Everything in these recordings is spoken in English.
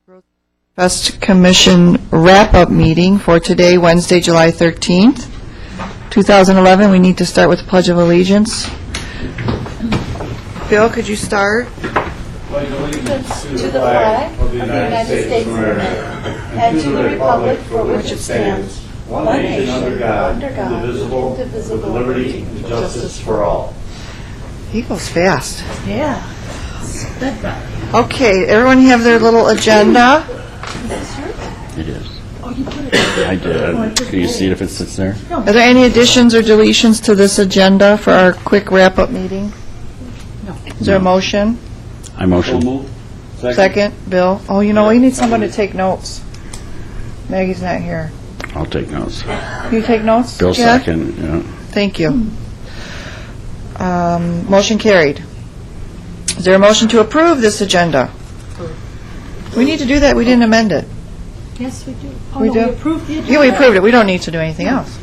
Growth Trust Commission wrap-up meeting for today, Wednesday, July 13th, 2011. We need to start with the Pledge of Allegiance. Bill, could you start? Pledge allegiance to the flag of the United States of America and to the republic for which it stands, one nation under God, indivisible, with liberty and justice for all. He goes fast. Yeah. Okay, everyone have their little agenda. It is. Oh, you put it I did. Can you see it if it sits there? Are there any additions or deletions to this agenda for our quick wrap-up meeting? No. Is there a motion? I motion. Second, Bill. Oh, you know, we need someone to take notes. Maggie's not here. I'll take notes. Can you take notes? Bill Jack? second, yeah. Thank you. Motion carried. Is there a motion to approve this agenda? We need to do that. We didn't amend it. Yes, we do. Oh, We no, do? we approved the agenda. Yeah, we approved it. We don't need to do anything else.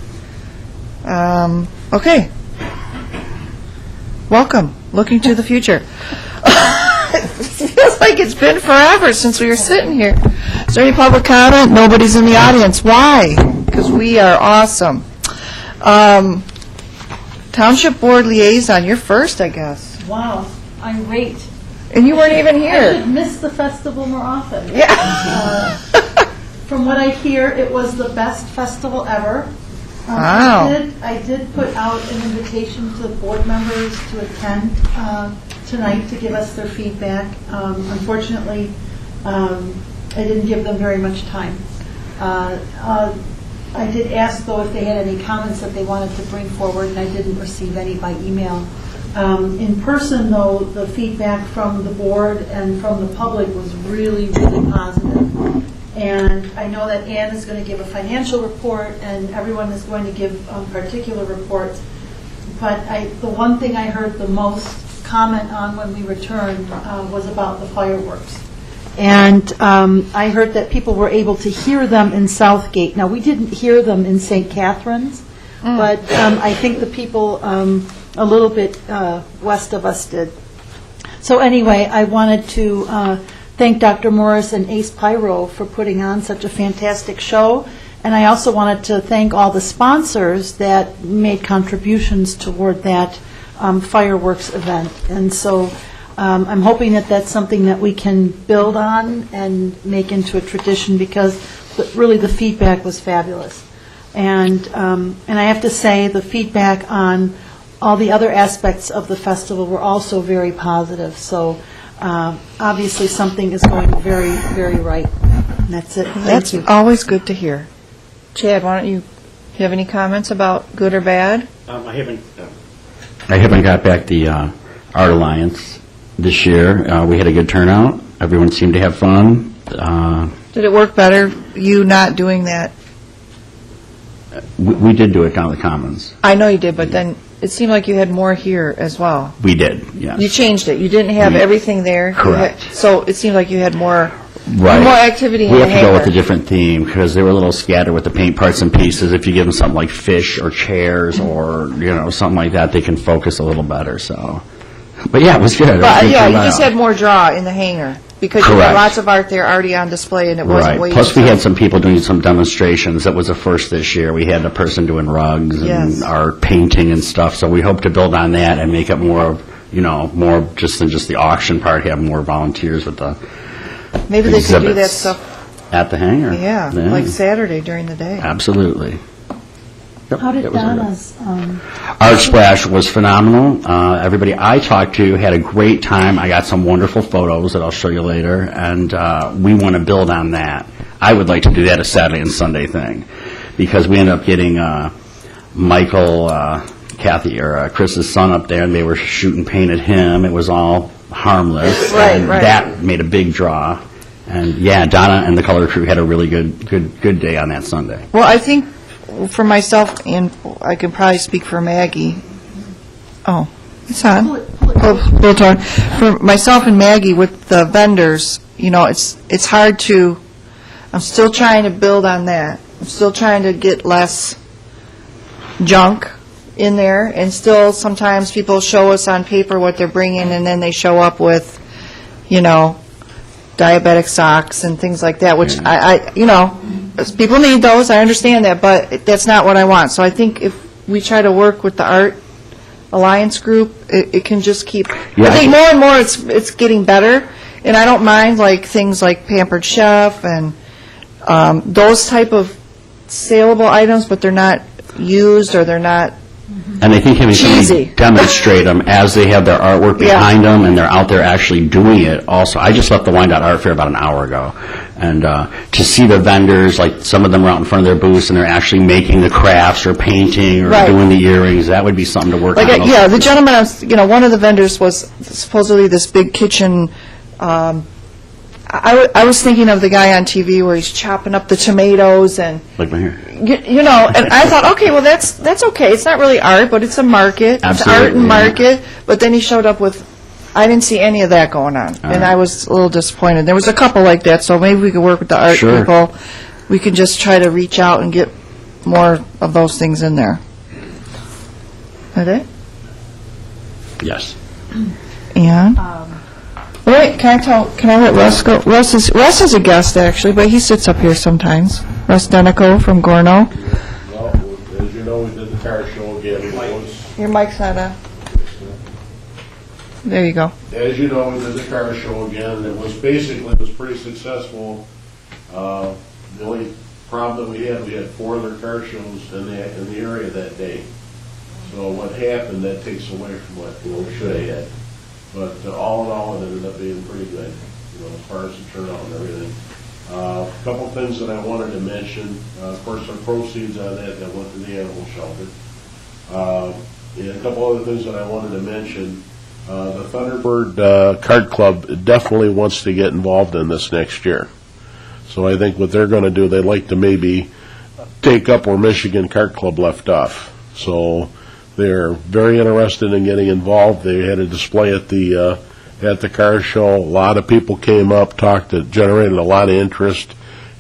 Okay. Welcome. Looking to the future. It feels like it's been forever since we were sitting here. Is there any public comment? Nobody's in the audience. Why? Because we are awesome. Township Board Liaison, you're first, I guess. Wow, irate. And you weren't even I here. should miss the festival more often. Yeah. From what I hear, it was the best festival ever. Wow. I did put out an invitation to board members to attend tonight to give us their feedback. Unfortunately, I didn't give them very much time. I did ask, though, if they had any comments that they wanted to bring forward, and I didn't receive any by email. In person, though, the feedback from the board and from the public was really, really positive. And I know that Ann is going to give a financial report, and everyone is going to give particular reports. But the one thing I heard the most comment on when we returned was about the fireworks. And I heard that people were able to hear them in Southgate. Now, we didn't hear them in St. Catharines, but I think the people a little bit west of us did. So anyway, I wanted to thank Dr. Morris and Ace Pyro for putting on such a fantastic show. And I also wanted to thank all the sponsors that made contributions toward that fireworks event. And so I'm hoping that that's something that we can build on and make into a tradition, because really the feedback was fabulous. And I have to say the feedback on all the other aspects of the festival were also very positive. So obviously something is going very, very right. And that's it. That's always good to hear. Chad, why don't you have any comments about good or bad? I haven't got back the Art Alliance this year. We had a good turnout. Everyone seemed to have fun. Did it work better, you not doing that? We did do it down at the Commons. I know you did, but then it seemed like you had more here as well. We did, yes. You changed it. You didn't have everything there. Correct. So it seemed like you had more Right. more activity in We the have to go with hangar. a different theme, because they were a little scattered with the paint parts and pieces. If you give them something like fish or chairs or, something like that, they can focus a little better, so. But yeah, it was good. It was But good yeah, you turnout. just had more draw in the hangar, because you had Correct. lots of art there already on display, and it wasn't Right. waiting. Plus, we had some people doing some demonstrations. That was the first this year. We had a person doing rugs and Yes. art painting and stuff, so we hope to build on that and make it more, more just than just the auction part, have more volunteers with the Maybe they could do that exhibits. stuff, at the hangar. yeah, like Saturday during the day. Absolutely. Yep, How did that was really good. Donna's? Art Splash was phenomenal. Everybody I talked to had a great time. I got some wonderful photos that I'll show you later, and we want to build on that. I would like to do that a Saturday and Sunday thing, because we ended up getting Michael, Kathy, or Chris's son up there, and they were shooting paint at him. It was all harmless. Right, and right. That made a big draw. And yeah, Donna and the color crew had a really good day on that Sunday. Well, I think for myself, and I can probably speak for Maggie. Oh, it's on. Pull it Pull it on. For myself and Maggie with the vendors, it's hard to. I'm still trying to build on that. I'm still trying to get less junk in there, and still sometimes people show us on paper what they're bringing, and then they show up with, diabetic socks and things like that, which you know, people need those, I understand that, but that's not what I want. So I think if we try to work with the Art Alliance group, it can just keep, Yeah, I think more and more it's getting better, and I don't mind like things like Pampered Chef and those type of saleable items, but they're not used or they're not, And I think having Cheesy. somebody demonstrate them as they have their artwork Yeah. behind them, and they're out there actually doing it also. I just left the Wyandotte Art Fair about an hour ago, and to see the vendors, like some of them are out in front of their booths, and they're actually making the crafts or painting or Right. doing the earrings, that would be something to work on. like, yeah, the gentleman, one of the vendors was supposedly this big kitchen, I was thinking of the guy on TV where he's chopping up the tomatoes and, Like my hair. you know, and I thought, okay, well, that's okay. It's not really art, but it's a market. It's art Absolutely, and yeah. market. But then he showed up with, I didn't see any of that going on, and I was a little disappointed. There was a couple like that, so maybe we could work with the art Sure. people. We can just try to reach out and get more of those things in there. That it? Yes. And? Wait, can I let Russ go? Russ is a guest, actually, but he sits up here sometimes. Russ Denico from Gorno. Well, as you know, we did the car show again. It was, Your mic's not on. There you go. as you know, we did the car show again. It was pretty successful. The only problem that we had 4 other car shows in the area that day. So what happened, that takes away from what we should have had. But all in all, it ended up being pretty good, as far as the turnout and everything. A couple things that I wanted to mention. Of course, our proceeds on that went to the animal shelter. And a couple other things that I wanted to mention. The Thunderbird Card Club definitely wants to get involved in this next year. So I think what they're going to do, they'd like to maybe take up where Michigan Card Club left off. So they're very interested in getting involved. They had a display at the car show. A lot of people came up, talked, it generated a lot of interest,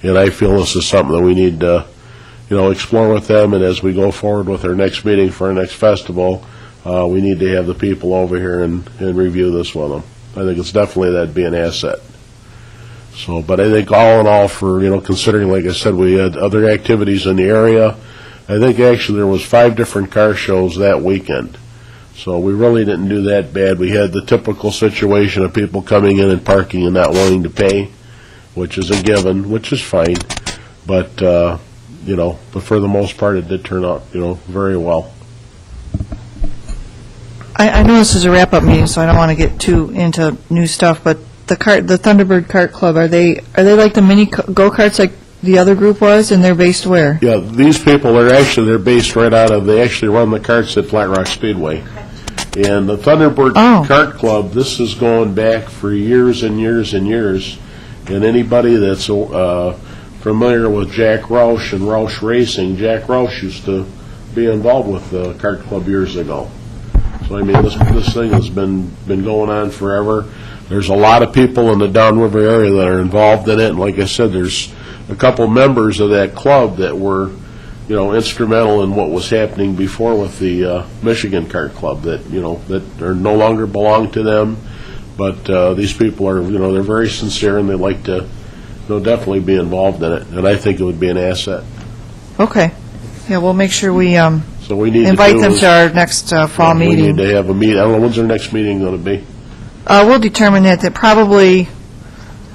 and I feel this is something that we need to, explore with them. And as we go forward with our next meeting for our next festival, we need to have the people over here and review this with them. I think it's definitely that'd be an asset. So, but I think all in all, for considering, like I said, we had other activities in the area. I think actually there was 5 different car shows that weekend. So we really didn't do that bad. We had the typical situation of people coming in and parking and not wanting to pay, which is a given, which is fine. But, but for the most part, it did turn out, very well. I know this is a wrap-up meeting, so I don't want to get too into new stuff, but the Thunderbird Kart Club, are they like the mini go-karts like the other group was, and they're based where? Yeah, these people they're based right out of, they actually run the karts at Flat Rock Speedway. And the Thunderbird Kart Club, this is going back for years and years and years. And anybody that's familiar with Jack Roush and Roush Racing, Jack Roush used to be involved with the Kart Club years ago. So, I mean, this thing has been going on forever. There's a lot of people in the Downriver area that are involved in it. And like I said, there's a couple members of that club that were, instrumental in what was happening before with the Michigan Kart Club that, that are no longer belong to them. But these people are, they're very sincere and they like to, definitely be involved in it. And I think it would be an asset. Okay. Yeah, we'll make sure we So we need invite to them to our next fall We need meeting. to have a meeting. I don't know, when's our next meeting going to be? We'll determine that probably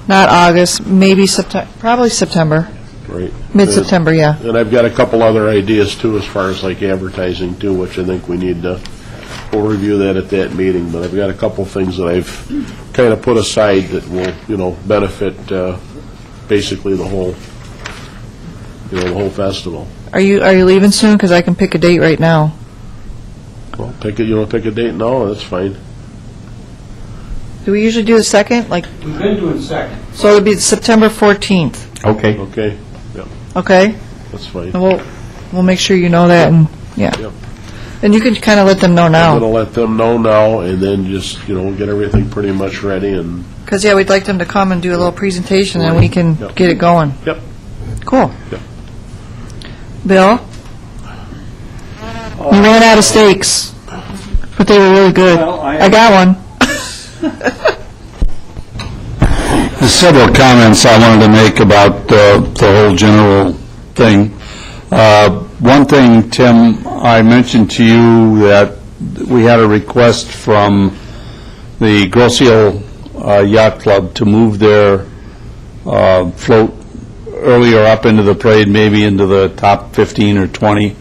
not August, maybe September, probably September, Right. mid-September, yeah. And I've got a couple other ideas, too, as far as like advertising, too, which I think we need to, we'll review that at that meeting. But I've got a couple things that I've kind of put aside that will, benefit basically the whole festival. Are you leaving soon? Because I can pick a date right now. Well, pick a date now, that's fine. Do we usually do the second? We've been doing second. So it'll be September 14th, Okay. Okay, yeah, okay? that's fine. And we'll make sure you know that, and, yeah. Yep. And you can kind of let them know I'm now. going to let them know now, and then just, get everything pretty much ready, and, Because, yeah, we'd like them to come and do a little presentation, and we can Yep. get it going. yep. Cool. Yep. Bill? You ran out of steaks, but they were really good. Well, I got one. There's several comments I wanted to make about the whole general thing. One thing, Tim, I mentioned to you that we had a request from the Grosse Ile Yacht Club to move their float earlier up into the parade, maybe into the top 15 or 20,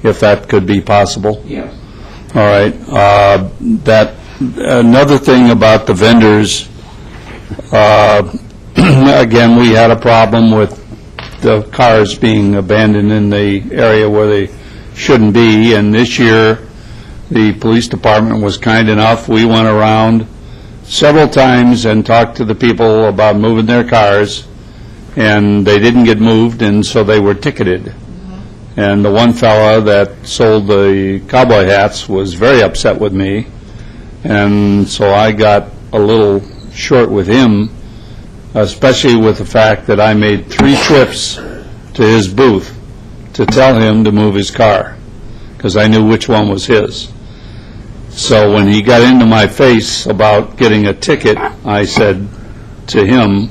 if that could be possible. Yes. All right. Another thing about the vendors, again, we had a problem with the cars being abandoned in the area where they shouldn't be, and this year, the police department was kind enough. We went around several times and talked to the people about moving their cars, and they didn't get moved, and so they were ticketed. And the one fella that sold the cowboy hats was very upset with me, and so I got a little short with him, especially with the fact that I made 3 trips to his booth to tell him to move his car, because I knew which one was his. So when he got into my face about getting a ticket, I said to him,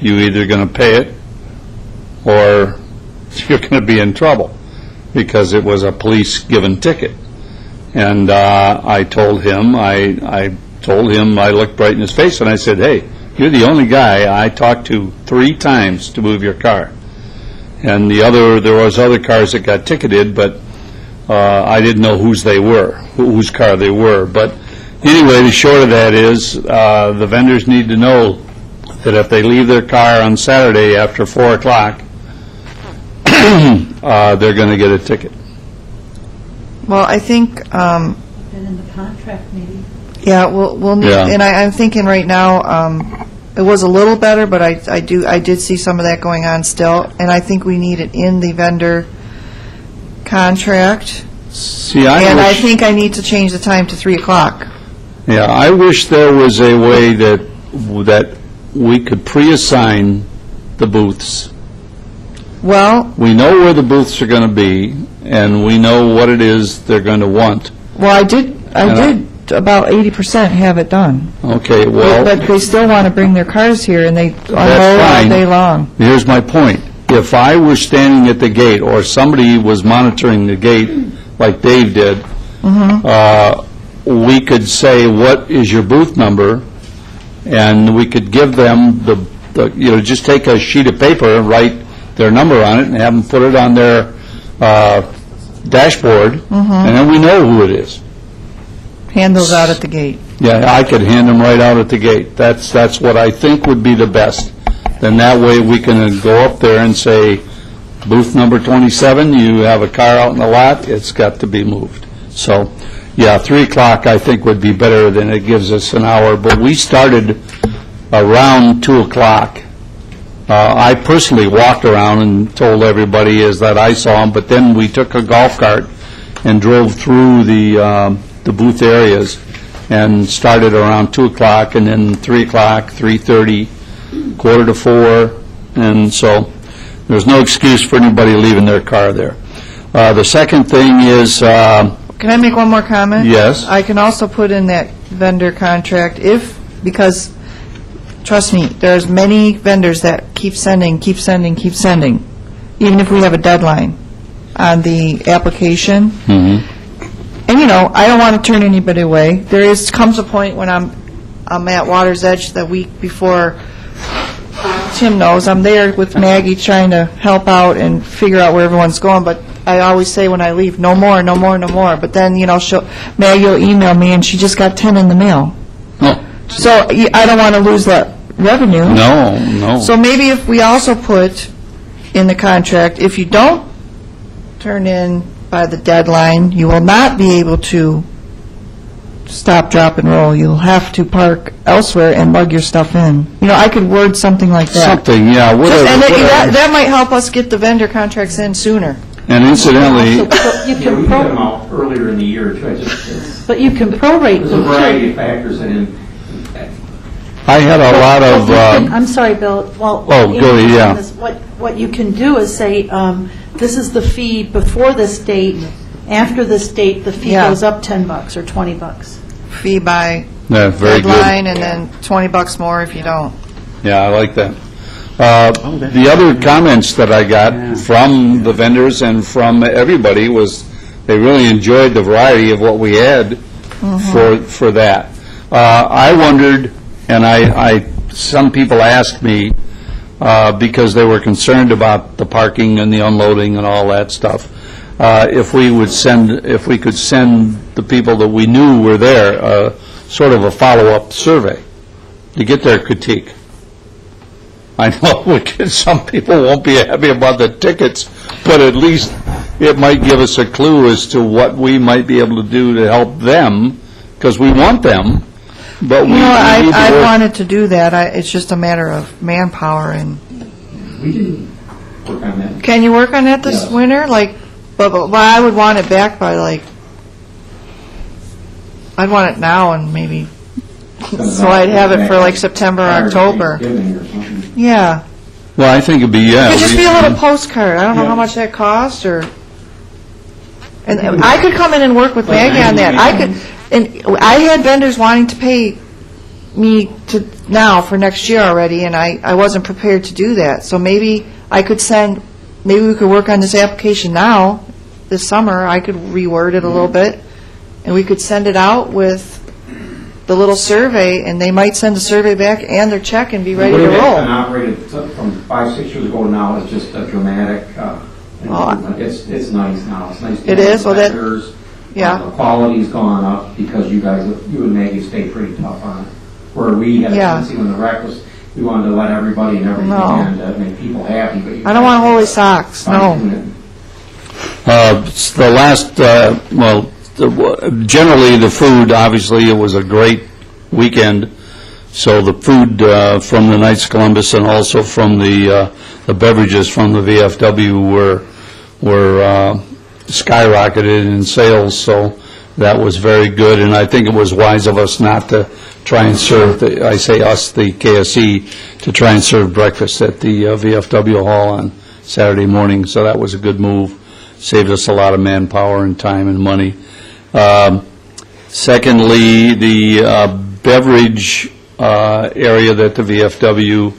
you either going to pay it or you're going to be in trouble, because it was a police-given ticket. And I told him, I looked right in his face, and I said, hey, you're the only guy I talked to 3 times to move your car. And there was other cars that got ticketed, but I didn't know whose car they were. But anyway, the short of that is, the vendors need to know that if they leave their car on Saturday after 4 o'clock, they're going to get a ticket. Well, I think, And in the contract, maybe. yeah, we'll need, Yeah. and I'm thinking right now, it was a little better, but I did see some of that going on still, and I think we need it in the vendor contract. See, And I think I need to change the time to 3 o'clock. Yeah, I wish there was a way that we could pre-assign the booths. Well, We know where the booths are going to be, and we know what it is they're going to want. I did about 80% have it done. Okay, well, But they still want to bring their cars here, and they unload all fine. day long. here's my point. If I were standing at the gate, or somebody was monitoring the gate, like Dave did, we could say, what is your booth number? And we could give them just take a sheet of paper and write their number on it and have them put it on their dashboard, and then we know who it is. Hand those out at the gate. Yeah, I could hand them right out at the gate. That's what I think would be the best. Then that way we can go up there and say, booth number 27, you have a car out in the lot, it's got to be moved. So, yeah, 3 o'clock I think would be better than it gives us an hour, but we started around 2 o'clock. I personally walked around and told everybody is that I saw them, but then we took a golf cart and drove through the booth areas and started around 2 o'clock, and then 3 o'clock, 3:30, 3:45, and so there's no excuse for anybody leaving their car there. The second thing is, Can I make one more comment? Yes. I can also put in that vendor contract because, trust me, there's many vendors that keep sending, even if we have a deadline on the application. And, I don't want to turn anybody away. Comes a point when I'm at Water's Edge the week before, Tim knows, I'm there with Maggie trying to help out and figure out where everyone's going, but I always say when I leave, no more. But then, Maggie will email me, and she just got 10 in the mail. no, So I don't want to lose that revenue. no. So maybe if we also put in the contract, if you don't turn in by the deadline, you will not be able to stop, drop, and roll. You'll have to park elsewhere and lug your stuff in. I could word something like that. Something, yeah, whatever. And whatever. that might help us get the vendor contracts in sooner. And incidentally, You Yeah, we can can get them out earlier in the year, too. But you can prorate There's a them, variety too. of factors that impact. I had a lot of, I'm sorry, Bill, well... Oh, go ahead, yeah. What you can do is say, this is the fee before this date, after this date, the fee Yeah. goes up $10 or $20. Fee by yeah, very good. deadline, and then $20 more if you don't. Yeah, I like that. The other comments that I got from the vendors and from everybody was they really enjoyed the variety of what we had for that. I wondered, and some people asked me, because they were concerned about the parking and the unloading and all that stuff, if we could send the people that we knew were there, sort of a follow-up survey to get their critique. I know some people won't be happy about the tickets, but at least it might give us a clue as to what we might be able to do to help them, because we want them, but we need to I work. wanted to do that. It's just a matter of manpower, and We can work on that. can you work on that this Yes. winter? But I would want it back by I'd want it now and maybe, so I'd have it for September, or October. Thanksgiving or something. Yeah. Well, I think it'd be, yeah. It could just be a little postcard. I don't know how much that costs, and I could come in and work with Maggie on that. And I had vendors wanting to pay me now for next year already, and I wasn't prepared to do that. So maybe we could work on this application now, this summer. I could reword it a little bit, and we could send it out with the little survey, and they might send the survey back and their check and be ready to The way that's been roll. operated from 5-6 years ago now is just a dramatic improvement. It's nice now. It's nice. to It have is? Well, that- vendors. yeah. The quality's gone up because you and Maggie stayed pretty tough on it. Where we had a Yeah. tendency when the wreck was, we wanted to let everybody and everything No. and make people happy, but you. I don't want holy socks, no. fine-tune The last, generally, the food, obviously, it was a great weekend, so the food from the Knights of Columbus and also from the beverages from the VFW were skyrocketed in sales, so that was very good, and I think it was wise of us not to try and serve, I say us, the KSE, to try and serve breakfast at the VFW Hall on Saturday morning, so that was a good move. Saved us a lot of manpower and time and money. Secondly, the beverage area that the VFW,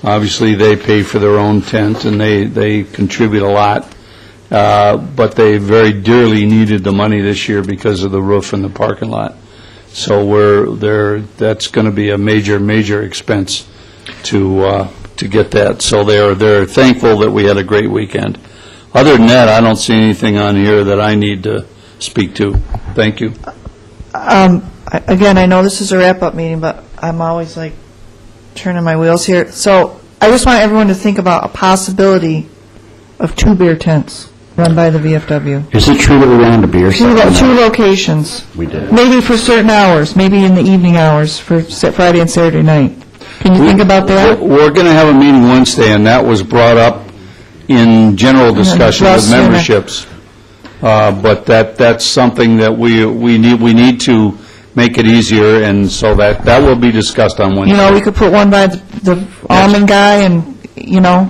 obviously, they pay for their own tent, and they contribute a lot, but they very dearly needed the money this year because of the roof and the parking lot. So that's going to be a major, major expense to get that. So they're thankful that we had a great weekend. Other than that, I don't see anything on here that I need to speak to. Thank you. Again, I know this is a wrap-up meeting, but I'm always turning my wheels here. So I just want everyone to think about a possibility of 2 beer tents run by the VFW. Is it true that we ran a beer session? Two locations. We did. Maybe for certain hours, maybe in the evening hours for Friday and Saturday night. Can you think about that? We're going to have a meeting Wednesday, and that was brought up in general discussion with Russ, yeah. memberships. But that's something that we need to make it easier, and so that will be discussed on Wednesday. We could put one by the almond guy and,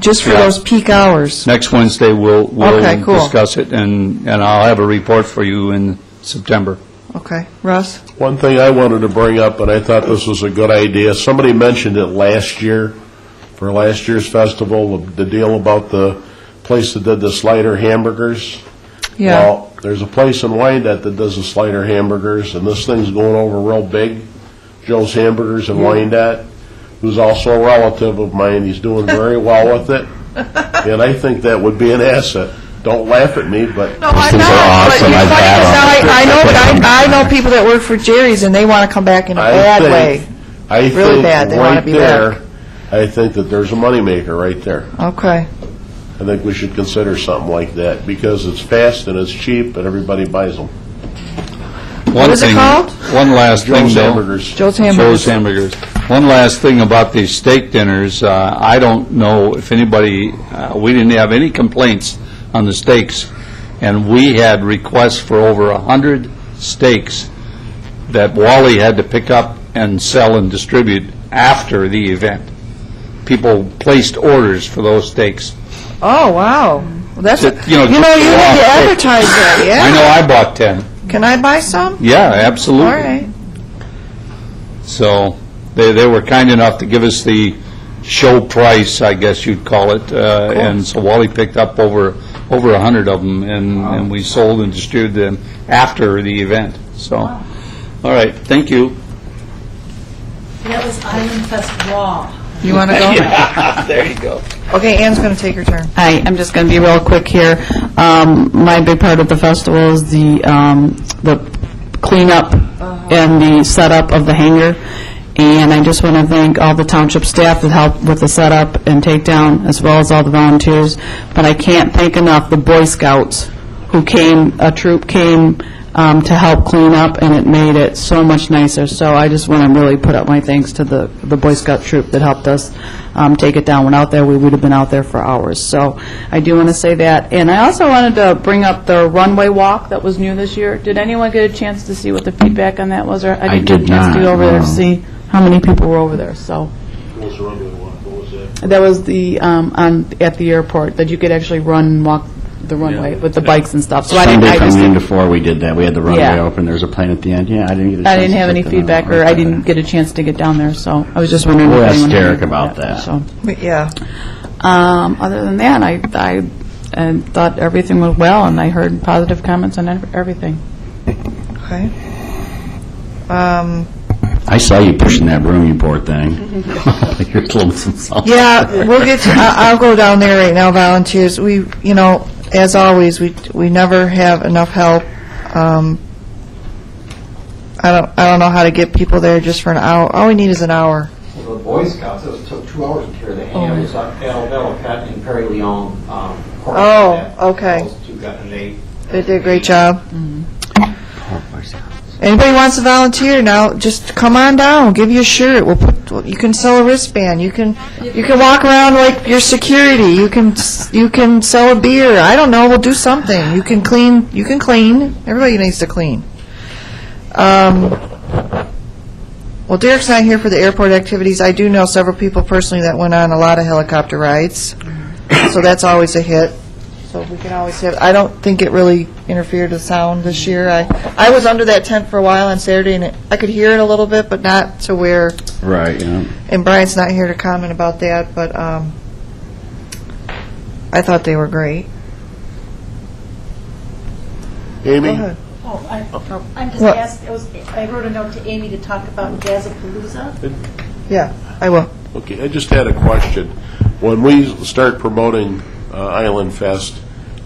just for Yeah. those peak hours. Next Wednesday, we'll Okay, cool. discuss it, and I'll have a report for you in September. Okay. Russ? One thing I wanted to bring up, and I thought this was a good idea, somebody mentioned it last year, for last year's festival, the deal about the place that did the Slider hamburgers. Yeah. Well, there's a place in Wyandotte that does the Slider hamburgers, and this thing's going over real big. Joe's Hamburgers in Wyandotte, who's also a relative of mine. He's doing very well with it, and I think that would be an asset. Don't laugh at me, but No, I things know, are but awesome. you're I've funny, had 'cause them. now I know, but I know people that work for Jerry's, and they want to come back in a bad way. I Really think bad. They wanna right be there, back. I think that there's a moneymaker right there. Okay. I think we should consider something like that, because it's fast and it's cheap and everybody buys them. What is it called? One last thing, Joe's though. Hamburgers. Joe's Hamburgers. Joe's Hamburgers. One last thing about these steak dinners, I don't know if anybody, we didn't have any complaints on the steaks, and we had requests for over 100 steaks that Wally had to pick up and sell and distribute after the event. People placed orders for those steaks. Oh, wow. Well, that's, Just, you know, you need just to raw steak. advertise that, yeah. I know I bought 10. Can I buy some? Yeah, absolutely. All right. So they were kind enough to give us the show price, I guess you'd call it. And so Wally picked up over 100 of them, and we sold and distributed them after the event. So, all right, thank you. That was Island Fest Raw. You want to go? There you go. Okay, Ann's going to take her turn. Hi, I'm just going to be real quick here. My big part of the festival is the cleanup and the setup of the hangar, and I just want to thank all the township staff that helped with the setup and takedown, as well as all the volunteers. But I can't thank enough the Boy Scouts who came, a troop came to help clean up, and it made it so much nicer. So I just want to really put up my thanks to the Boy Scout troop that helped us take it down. When out there, we would have been out there for hours. So I do want to say that. And I also wanted to bring up the runway walk that was new this year. Did anyone get a chance to see what the feedback on that was? Or I didn't get a chance to go over there to see how many people were over there. So What was the runway walk? What was that? that was the at the airport, that you could actually run and walk the runway with the bikes and stuff. So Sunday I just coming in didn't, before we did that, we had the runway Yeah. open, there was a plane at the end. Yeah, I didn't get a chance I didn't have to any check that out. feedback, or I Okay. didn't get a chance to get down there, so I was just wondering. We'll if ask anyone had Derek any about feedback, that. so. Yeah. Other than that, I thought everything went well, and I heard positive comments on everything. Okay. I saw you pushing that room board thing. You're a little insulted. Yeah, we'll get to, I'll go down there right now, volunteers. We, as always, we never have enough help. I don't know how to get people there just for an hour. All we need is an hour. Well, the Boy Scouts, it took 2 hours to carry the ham. It was like Al Bellicat and Perry Leon. Okay. Those two got, and they They did a great job. Anybody wants to volunteer now, just come on down, we'll give you a shirt, you can sell a wristband, you can walk around like your security, you can sell a beer, I don't know, we'll do something. You can clean, everybody needs to clean. Well, Derek's not here for the airport activities. I do know several people personally that went on a lot of helicopter rides, so that's always a hit. So we can always have, I don't think it really interfered with sound this year. I was under that tent for a while on Saturday, and I could hear it a little bit, but not to where, Right, yeah. and Brian's not here to comment about that, but I thought they were great. Amy? Go ahead. I'm just What? asked, I wrote a note to Amy to talk about Jazzapalooza. Yeah, I will. Okay, I just had a question. When we start promoting Island Fest,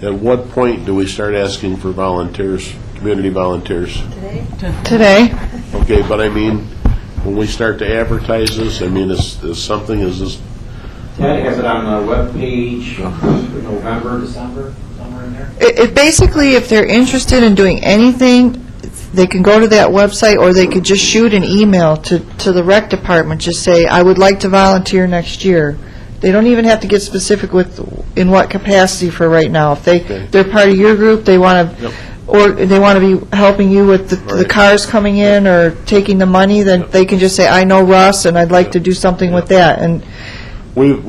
at what point do we start asking for volunteers, community volunteers? Today, Okay, but I mean, when we start to advertise this, I mean, is this, Ted has it on the webpage for November, December, somewhere in there. it basically, if they're interested in doing anything, they can go to that website, or they could just shoot an email to the rec department, just say, I would like to volunteer next year. They don't even have to get specific with in what capacity for right now. If they're part of your group, they want to, or they want to be helping you with the cars coming in or taking the money, then they can just say, I know Russ, and I'd like to do something with that. And we've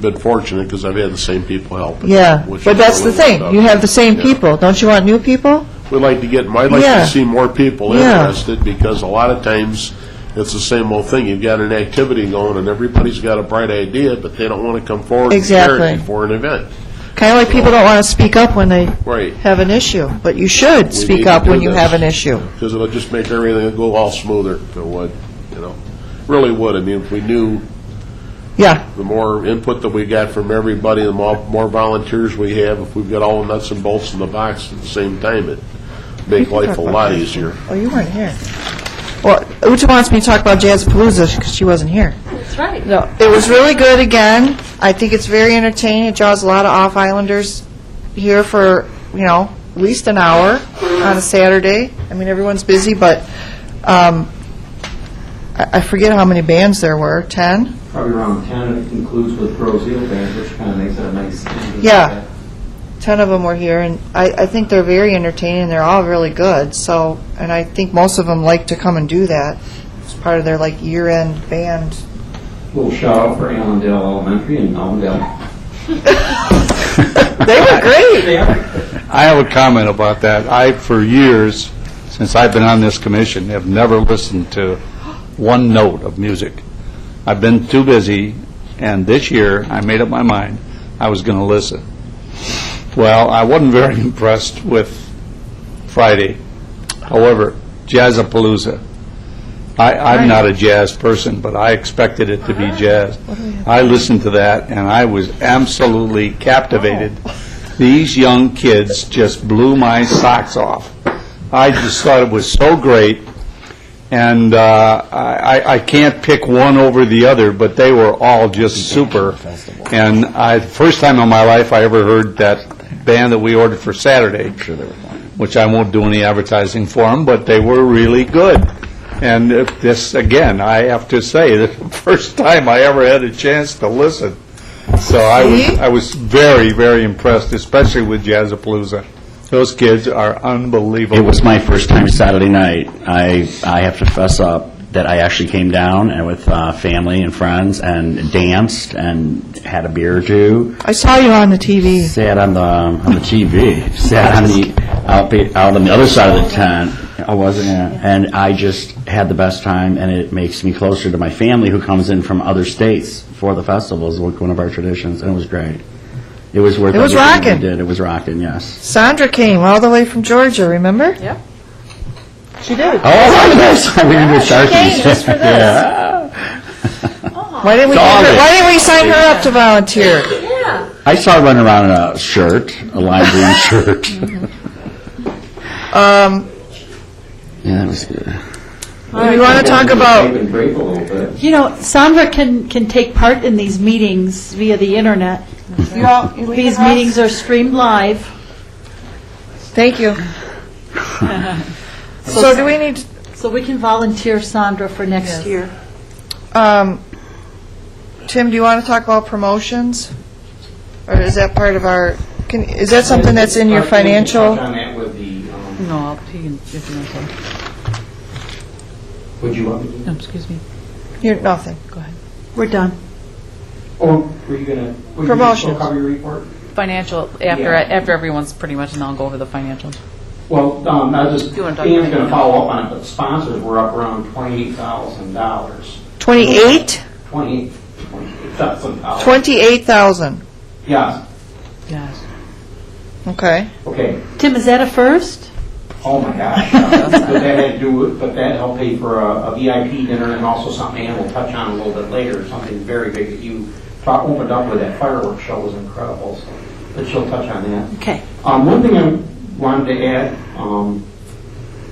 been fortunate because I've had the same people help. yeah, which but is that's the really thing. what You have the same Yeah. people. Don't you want new people? I'd like Yeah. to see more people Yeah. interested, because a lot of times it's the same old thing. You've got an activity going and everybody's got a bright idea, but they don't want to come forward and share Exactly. it before an event. Kind of like people don't want to speak up when they Right. have an issue, but you should We speak need to up do when you this. have an issue. Because it'll just make everything go all smoother. It would, really would. I mean, if we knew Yeah, the more input that we got from everybody, the more volunteers we have, if we've got all the nuts and bolts in the box at the same time, it'd make life a lot easier. oh, you weren't here. Well, Uta wants me to talk about Jazzapalooza because she wasn't here. That's right. No, it was really good again. I think it's very entertaining. It draws a lot of off-islanders here for, at least an hour on a Saturday. I mean, everyone's busy, but I forget how many bands there were, 10? Probably around 10, it includes with Rose Eel Band, which kind of makes it a nice. Yeah. 10 of them were here, and I think they're very entertaining. They're all really good, so, and I think most of them like to come and do that. It's part of their, year-end band. Little shout out for Allendale Elementary and Allendale. They were great. I have a comment about that. I, for years, since I've been on this commission, have never listened to one note of music. I've been too busy And this year, I made up my mind I was going to listen. Well, I wasn't very impressed with Friday. However, Jazzapalooza, I'm not a jazz person, but I expected it to be jazz. I listened to that, and I was absolutely captivated. These young kids just blew my socks off. I just thought it was so great, and I can't pick one over the other, but they were all just super. And first time in my life I ever heard that band that we ordered for Saturday, which I won't do any advertising for them, but they were really good. And this, again, I have to say, the first time I ever had a chance to listen. So I was very, very impressed, especially with Jazzapalooza. Those kids are unbelievable. It was my first time Saturday night. I have to fess up that I actually came down and with family and friends and danced and had a beer or two. I saw you on the TV. Sat on the TV. Sat on the out on the other side of the tent. I wasn't, and I just had the best time, and it makes me closer to my family who comes in from other states for the festivals, like one of our traditions, and it was great. It was worth It was everything rocking. we did. It was rocking, yes. Sandra came all the way from Georgia, remember? Yep. She did. Oh, this! We didn't do Sharkies. came just for this. Yeah. Why didn't we sign her up to volunteer? Yeah. I saw her running around in a shirt, a lime green shirt. Yeah, that was good. We want to talk about, They've been break a little bit. You know, Sandra can take part in these meetings via the internet. These meetings are streamed live. thank you. So do we need, So we can volunteer Sandra for next year. Tim, do you want to talk about promotions? Or is that part of our, is that something that's in your financial? Touch on that with the, No, he can, if you want to. would you want me to? No, excuse me. Nothing. Go ahead. We're done. Or were you going to, would you Promotions. still cover your report? Financial, Yeah. after everyone's pretty much, and I'll go over the financials. Well, I was just, You wanna talk Dan's about going it? to follow up on it, but sponsors were up around $28,000. 28? $28,000. 28,000. Yes, Yes. Okay. okay. Tim, is that a first? Oh, my gosh. But that had to do with, but that helped pay for a VIP dinner and also something Ann will touch on a little bit later, something very big that you opened up with. That fireworks show was incredible, so but she'll touch on that. Okay. One thing I wanted to add,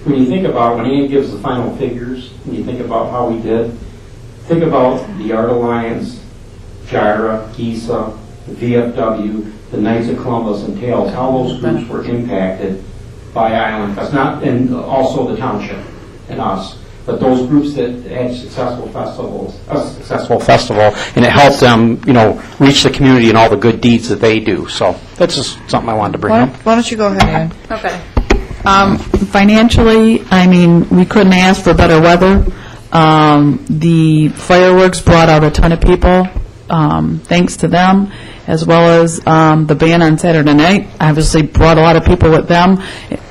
when you think about, when Ann gives the final figures, when you think about how we did, think about the Art Alliance, JIRA, GISA, the VFW, the Knights of Columbus, and TAILS, how those groups were impacted by Island Fest, and also the township and us, but those groups that had successful festivals, successful festival, and it helped them, reach the community and all the good deeds that they do. So that's just something I wanted to bring up. Why don't you go ahead, Ann? Okay. Financially, I mean, we couldn't ask for better weather. The fireworks brought out a ton of people, thanks to them, as well as the band on Saturday night obviously brought a lot of people with them.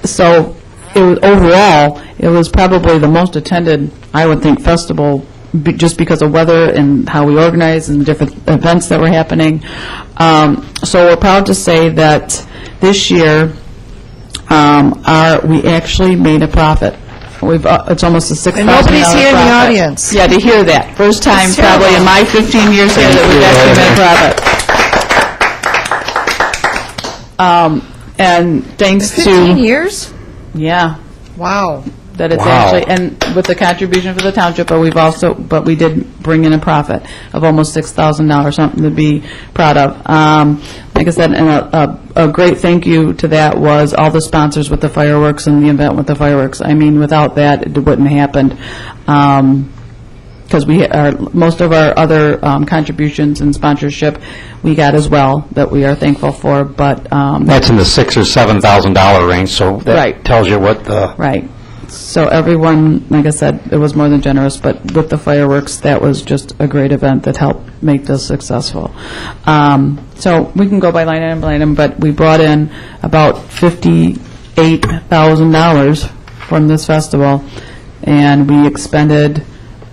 So overall, it was probably the most attended, I would think, festival just because of weather and how we organized and the different events that were happening. So we're proud to say that this year, we actually made a profit. It's almost a $6,000 And nobody's here in the profit. audience. Yeah, to hear that. First time That's probably in my 15 years here that we've actually made a profit. And thanks 15 to, years? yeah, Wow. that it's Wow. actually, and with the contribution for the township, but we did bring in a profit of almost $6,000, something to be proud of. Like I said, and a great thank you to that was all the sponsors with the fireworks and the event with the fireworks. I mean, without that, it wouldn't have happened. Because most of our other contributions and sponsorship we got as well, that we are thankful for, but, That's in the $6,000 or $7,000 range, so that Right. tells you what the right. So everyone, like I said, it was more than generous, but with the fireworks, that was just a great event that helped make this successful. So we can go by line item, but we brought in about $58,000 from this festival, and we expended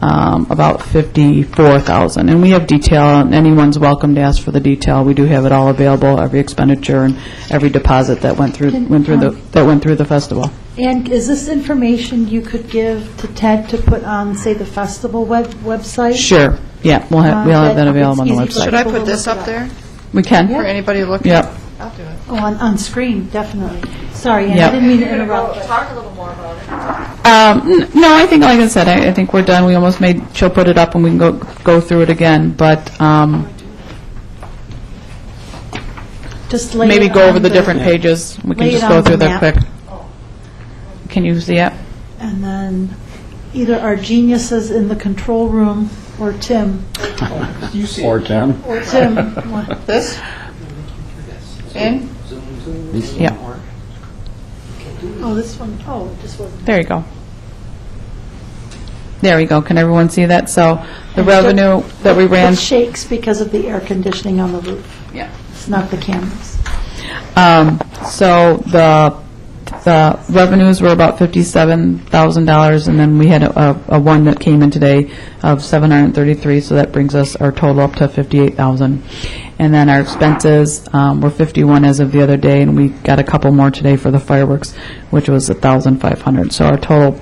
about $54,000. And we have detail, and anyone's welcome to ask for the detail. We do have it all available, every expenditure and every deposit that went through the festival. And is this information you could give to Ted to put on, say, the festival website? Sure, yeah, we'll have that available on the It's easy Should website. I put this up there We can? for anybody looking? Yep. I'll do it. Oh, on screen, definitely. Sorry, Ann, I Yep. didn't mean to interrupt. Talk a little more about it. No, I think, like I said, I think we're done. We almost she'll put it up and we can go through it again, but Just lay maybe it go on over the different pages. We can lay just it go on through the that map. quick. Can you see it? And then either our geniuses in the control room or Tim. Or 10. Or Tim. This? In? Yeah, Oh, this one, oh, it just wasn't. there you go. There we go. Can everyone see that? So the And revenue that we ran. It shakes because of the air conditioning on the roof. Yeah. It's not the cameras. So the revenues were about $57,000, and then we had a one that came in today of $733, so that brings us our total up to $58,000. And then our expenses were $51 as of the other day, and we got a couple more today for the fireworks, which was $1,500. So our total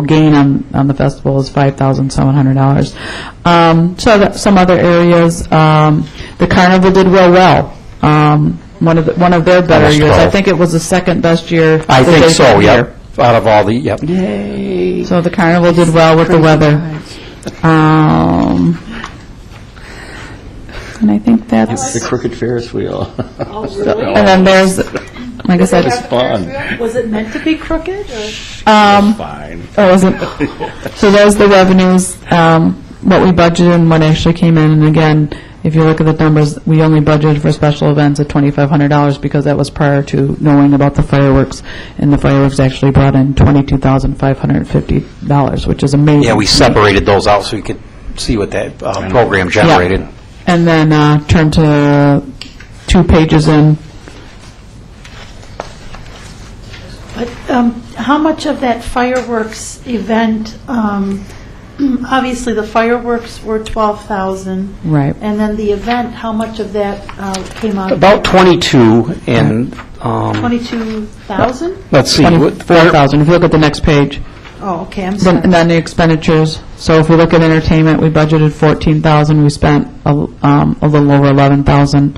gain on the festival is $5,700. So some other areas, the carnival did real well. One of their better Almost years. I 12. think it was the second best year. I that think they've so, had yep. here. Out of all the, yep. So the carnival did well with the weather. And I think that's, The crooked Ferris wheel. and then there's, like I said, It's fun. Was it meant to be crooked, or? Fine. Oh, is it? So there's the revenues, what we budgeted and what actually came in. And again, if you look at the numbers, we only budgeted for special events at $2,500 because that was prior to knowing about the fireworks. And the fireworks actually brought in $22,550, which is amazing. Yeah, we separated those out so you could see what that program generated. Yeah. And then turn to 2 pages in. But how much of that fireworks event, obviously the fireworks were $12,000. Right. And then the event, how much of that came out? About 22, and, $22,000? let's see. 24,000. If you look at the next page. Oh, okay, I'm And sorry. then the expenditures. So if we look at entertainment, we budgeted $14,000. We spent a little over $11,000.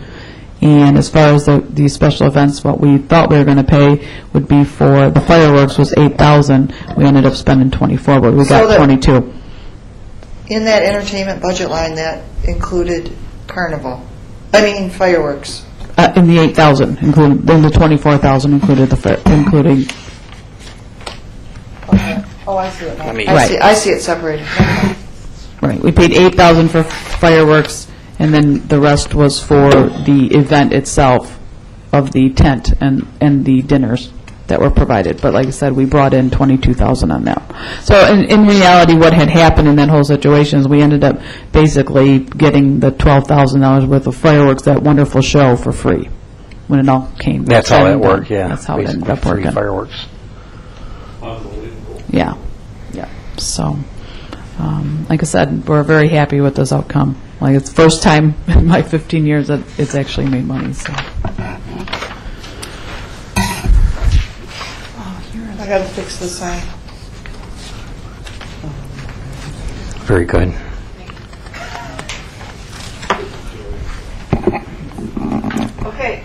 And as far as the special events, what we thought we were going to pay would be for the fireworks was $8,000. We ended up spending $24,000, but we So got that- $22,000. In that entertainment budget line, that included fireworks. In the $8,000, including then the $24,000 included including. Okay. Oh, I see it now. Right. I see it separated. Right, we paid $8,000 for fireworks, and then the rest was for the event itself of the tent and the dinners that were provided. But like I said, we brought in $22,000 on that. So in reality, what had happened in that whole situation is we ended up basically getting the $12,000 worth of fireworks, that wonderful show, for free when it all came. That's how said that and done. worked, yeah. That's how it ended Basically, up free working. fireworks. Yeah, yeah. So, like I said, we're very happy with this outcome. Like, it's the first time in my 15 years that it's actually made money, so. I got to fix the sign. Very good. Okay.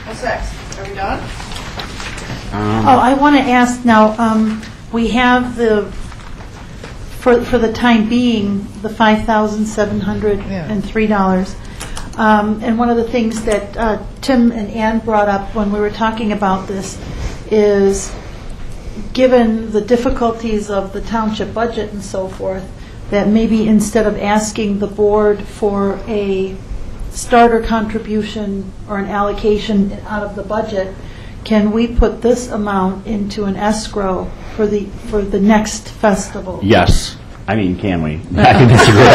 What's next? Are we done? Oh, I want to ask now, we have for the time being, the $5,703. And one of the things that Tim and Ann brought up when we were talking about this is, given the difficulties of the township budget and so forth, that maybe instead of asking the board for a starter contribution or an allocation out of the budget, can we put this amount into an escrow for the next festival? Yes. I mean, can we? I think that's a great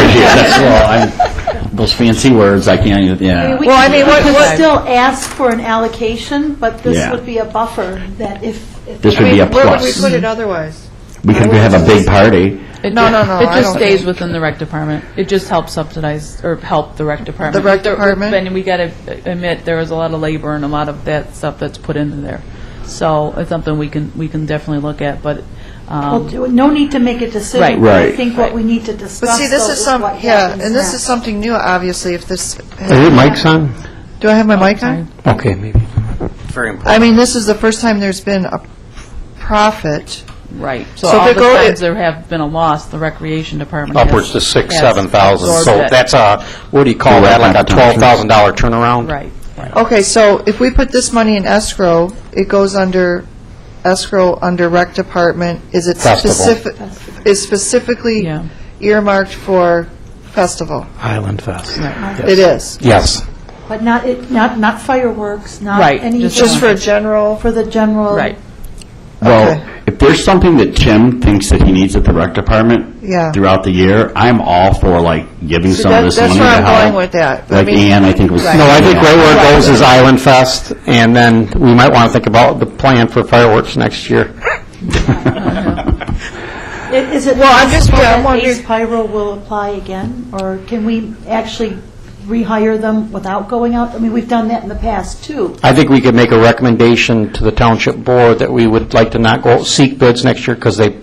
idea. Those fancy words, I can't even, yeah. We Well, I mean, could what- still ask for an allocation, but this Yeah. would be a buffer that if This would be a Where would we plus. put it otherwise? We could have a big party. No, It I just don't stays think. within the rec department. It just helps subsidize, or help the rec department. The rec department? And we got to admit, there is a lot of labor and a lot of that stuff that's put into there. So it's something we can definitely look at, but, Well, no need to make a decision. Right. but I Right. think what we need to discuss, But see, this though, is some, what yeah, happens and this is next. something new, obviously, if this, Are your mics on? do I have my mic on? Okay, maybe. Very important. I mean, this is the first time there's been a profit. right. So So if all it the go- times there have been a loss, the recreation department has- Upwards to 6, has 7,000. absorbed So it. that's a, what do you call that, like a $12,000 turnaround? Right, right. Okay, so if we put this money in escrow, it goes under escrow under rec department, is it Festival. specific, is specifically Yeah. earmarked for festival? Island Fest. It is. Yes. But not fireworks, not Right, anything. Just for general, For the general. Right. Well, Okay. if there's something that Tim thinks that he needs at the rec department Yeah. throughout the year, I'm all for like giving See, some of this that's money where to I'm help. going with that. I Like mean- Ann, I think was. No, I think right where it goes is Island Fest, and then we might want to think about the plan for fireworks next year. Is it Well, I'm just- possible yeah, I'm that wondering- Ace Pyro will apply again, or can we actually rehire them without going out? I mean, we've done that in the past, too. I think we could make a recommendation to the township board that we would like to not go seek bids next year, because they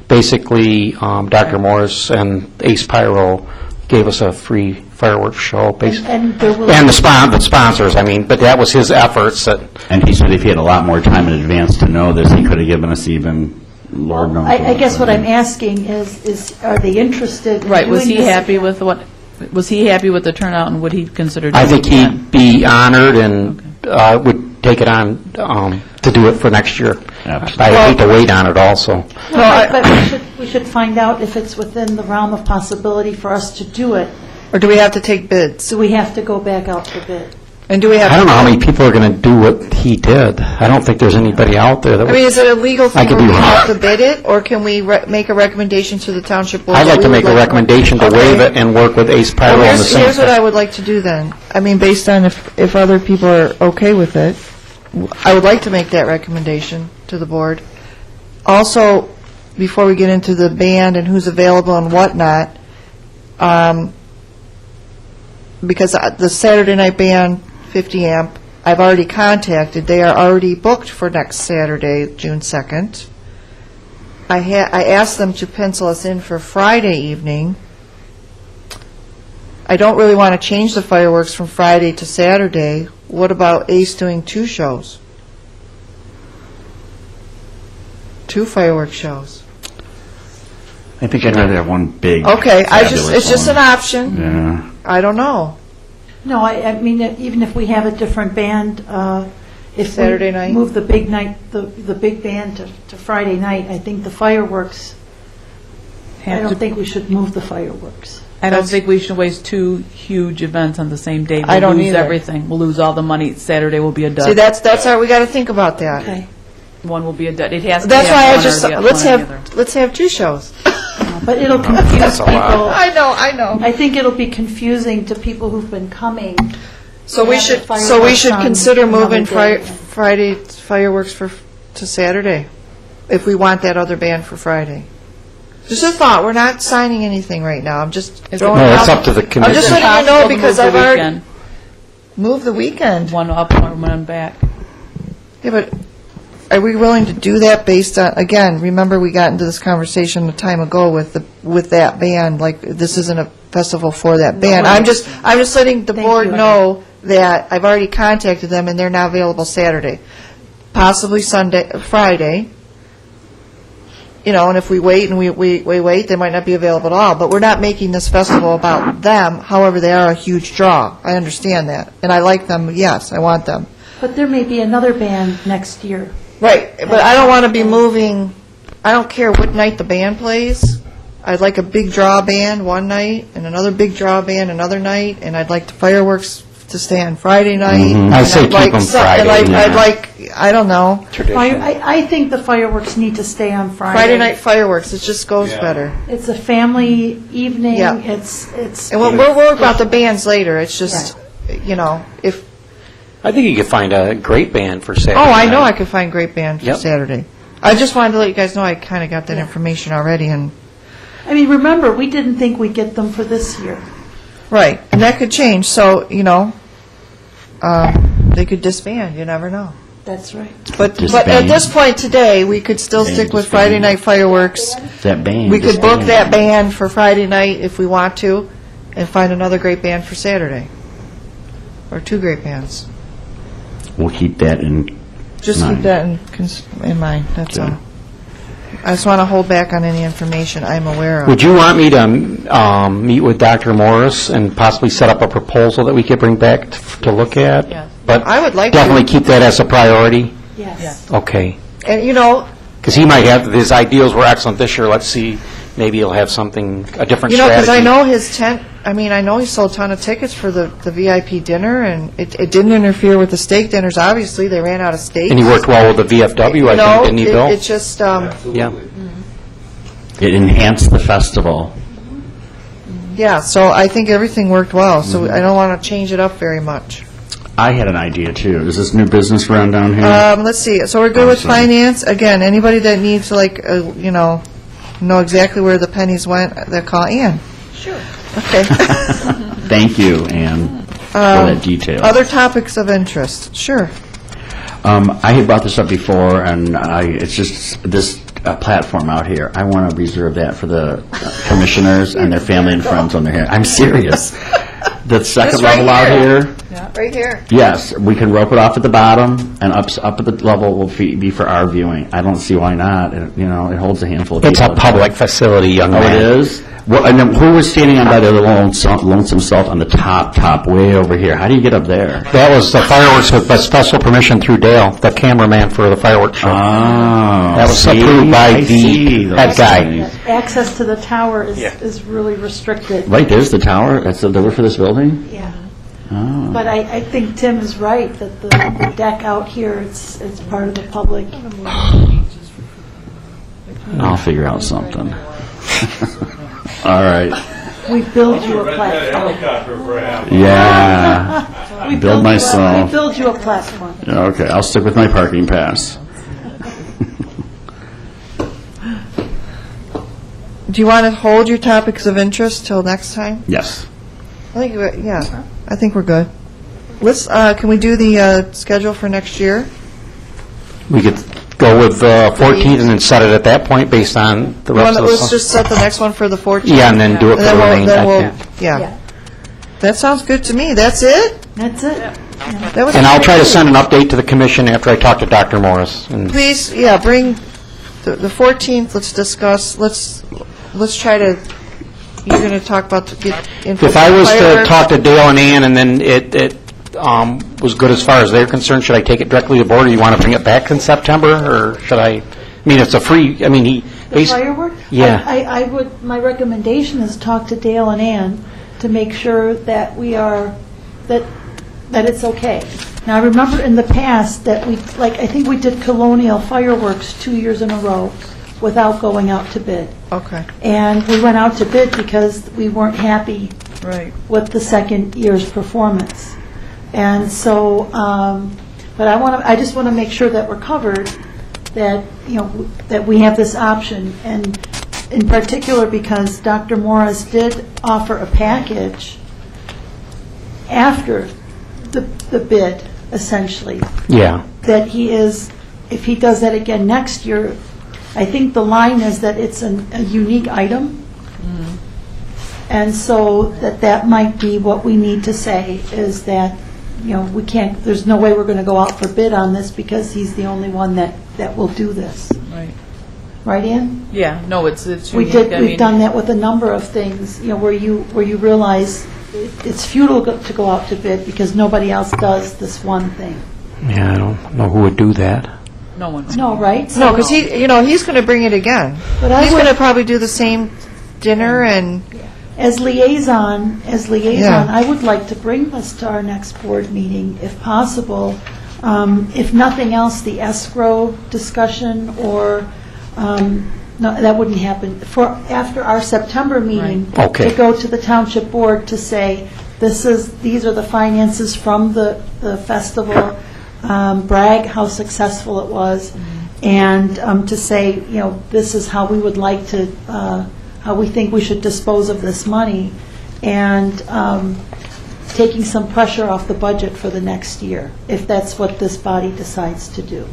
basically, Dr. Morris and Ace Pyro gave us a free fireworks show, basically. And there will... And the sponsors, I mean, but that was his efforts that, And he said if he had a lot more time in advance to know this, he could have given us even, Lord knows. I guess what I'm asking is, are they interested in Right, was doing he this happy again? with was he happy with the turnout, and would he consider I doing think it again? he'd be honored and would take it on to do it for next year. Absolutely. I hate to wait on it also. Well, but we should find out if it's within the realm of possibility for us to do it. or do we have to take bids? Do we have to go back out for bid? And do we have? I don't know how many people are going to do what he did. I don't think there's anybody out there that I mean, would... is it a legal I thing could where be we wrong. have to bid it, or can we make a recommendation to the township board? I'd that like to we make would a like recommendation to Okay. waive it and work with Ace Pyro Well, on the same... here's what I would like to do then. I mean, based on if other people are okay with it, I would like to make that recommendation to the board. Also, before we get into the band and who's available and whatnot, because the Saturday night band, 50 amp, I've already contacted, they are already booked for next Saturday, June 2nd. I asked them to pencil us in for Friday evening. I don't really want to change the fireworks from Friday to Saturday. What about Ace doing 2 shows? 2 fireworks shows. I think I'd rather have one big. Okay, fabulous it's just an one. option. Yeah. I don't know. No, I mean, even if we have a different band, if Saturday we night? move the big night, the big band to Friday night, I think the fireworks, I Have don't to- think we should move the fireworks. I don't That's- think we should waste 2 huge events on the same day. I don't We'll lose either. everything. We'll lose all the money. Saturday will be a dud. See, that's how we got to think about that. Okay. One will be a dud. It has to That's have why I one or just, the- let's one or the other. have 2 shows. But it'll confuse people. I know. I think it'll be confusing to people who've been coming. So we have the should, fireworks on consider moving another day. Friday fireworks to Saturday, if we want that other band for Friday. Just a thought, we're not signing anything right now, I'm just Is it- throwing No, it it's out. up to the I'm committee. just letting you know Possible to because move I've the already, weekend. moved the weekend. One up, one back. Yeah, but are we willing to do that based on, again, remember we got into this conversation a time ago with that band, like, this isn't a festival for that band. I'm just letting the Thank board you. know that I've already contacted them and they're not available Saturday. Possibly Friday. You know, and if we wait and we wait, they might not be available at all. But we're not making this festival about them. However, they are a huge draw. I understand that. And I like them, yes, I want them. But there may be another band next year. Right, but I don't want to be moving, I don't care what night the band plays. I'd like a big draw band one night, and another big draw band another night, and I'd like the fireworks to stay on Friday night. and I'd say I'd like keep 'em some- Friday, and I'd yeah. like, I don't know, I think the fireworks need to stay on Friday. Friday night fireworks, it just goes better. It's a family evening. Yeah. It's. And we'll worry about the bands later, it's just, you know, if, I think you could find a great band for Saturday oh, I know I night. could find great band for Yep. Saturday. I just wanted to let you guys know I kind of got that information already, and, I mean, remember, we didn't think we'd get them for this year. right, and that could change, so, you know, they could disband, you never know. That's right. But at Disband. this point today, we could still Band, stick with disband. Friday night fireworks. That band. We could just book band. that band for Friday night if we want to, and find another great band for Saturday. Or two great bands. We'll keep that in Just keep mind. that in mind, that's Okay. all. I just want to hold back on any information I'm aware of. Would you want me to meet with Dr. Morris and possibly set up a proposal that we could bring back to look at? Yes. But I would like to. definitely keep that as a priority? Yes. Okay. And, you know, Because he might have, his ideals were excellent this year, let's see, maybe he'll have something, a different you know, strategy. because I know his tent, I mean, I know he sold a ton of tickets for the VIP dinner, and it didn't interfere with the steak dinners, obviously, they ran out of steaks. And he worked well with the VFW, I think, didn't he, Bill? It just, Yeah. It enhanced the festival. yeah, so I think everything worked well, so I don't want to change it up very much. I had an idea, too. Is this new business around down here? Let's see, so we're good with Awesome. finance. Again, anybody that needs, like, you know exactly where the pennies went, they call Ann. Sure. Okay. Thank you, Ann, for that detail. Other topics of interest, sure. I had brought this up before, and it's just this platform out here. I want to reserve that for the commissioners and their family and friends when they're here. I'm serious. The second Just right level out here. here, Right here. yes, we can rope it off at the bottom, and up at the level will be for our viewing. I don't see why not. It holds a handful of people. It's a public facility, young Oh, man. it is? Well, and then who was standing on by the lonesome salt on the top, way over here? How do you get up there? That was the fireworks with special permission through Dale, the cameraman for the fireworks show. Oh, That was see? approved by I see the those head guy. things. Access to the tower is really restricted. Right, there's the tower. That's the door for this building? Yeah. Oh. But I think Tim is right, that the deck out here, it's part of the public. I'll figure out something. All right. We build you a platform. Yeah. We Build myself. We build you a platform. Yeah, okay, I'll stick with my parking pass. Do you want to hold your topics of interest till next time? Yes. I think, I think we're good. Let's, can we do the schedule for next year? We could go with 14th and then set it at that point based on the rest of the... Let's just set the next one for the 14th. Yeah, and then do it for the remainder. Yeah. That sounds good to me. That's it? That's it. That was And I'll try to great. send an update to the commission after I talk to Dr. Morris. And Please, bring the 14th, let's discuss, let's try to, you're going to talk about, get info. if I was to fireworks. talk to Dale and Ann, and then it was good as far as they're concerned, should I take it directly to the board, or you want to bring it back in September, or should I mean, it's a free, I mean, he... The firework? Yeah. I would, my recommendation is talk to Dale and Ann to make sure that we are, that it's okay. Now, I remember in the past that we, I think we did Colonial fireworks 2 years in a row without going out to bid. Okay, And we went out to bid because we weren't happy right. with the second year's performance. And so, but I just want to make sure that we're covered, that, that we have this option. And in particular, because Dr. Morris did offer a package after the bid, essentially, Yeah. that he is, if he does that again next year, I think the line is that it's a unique item. And so that might be what we need to say, is that, we can't, there's no way we're going to go out for bid on this because he's the only one that will do this. Right. Right, Ann? Yeah, no, it's We've done that with a number of things, where you realize it's futile to go out to bid because nobody else does this one thing. Yeah, I don't know who would do that. No one. No, right? No, because he's going to bring it again. But I He's would- going to probably do the same dinner and, As liaison, Yeah. I would like to bring this to our next board meeting, if possible. If nothing else, the escrow discussion, or, no, that wouldn't happen, after our September meeting. Right. Okay. To go to the township board to say, these are the finances from the festival, brag how successful it was, and to say, this is how we would like to, how we think we should dispose of this money, and taking some pressure off the budget for the next year, if that's what this body decides to do.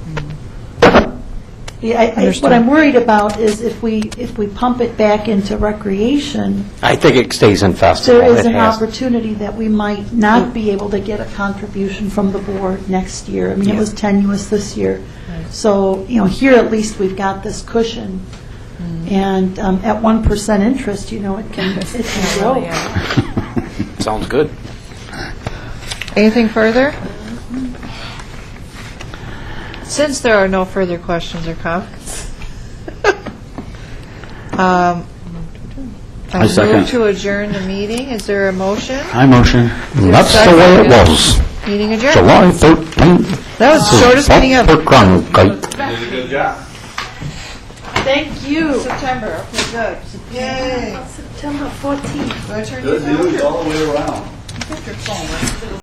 What I'm worried about is if we pump it back into recreation, I think it stays in festival. there is It an has- opportunity that we might not be able to get a contribution from the board next year. I mean, it was tenuous this year. So, here at least we've got this cushion. And at 1% interest, it can grow. Sounds good. Anything further? Since there are no further questions or comments, I second. move to adjourn the meeting. Is there a motion? I motion. That's the way it was. Meeting adjourned. July 13th. That was the shortest meeting ever. Did a good job. Thank you. September, okay, good. Yay. September 14th. Do I turn Good these off? news all the way around. Put your phone.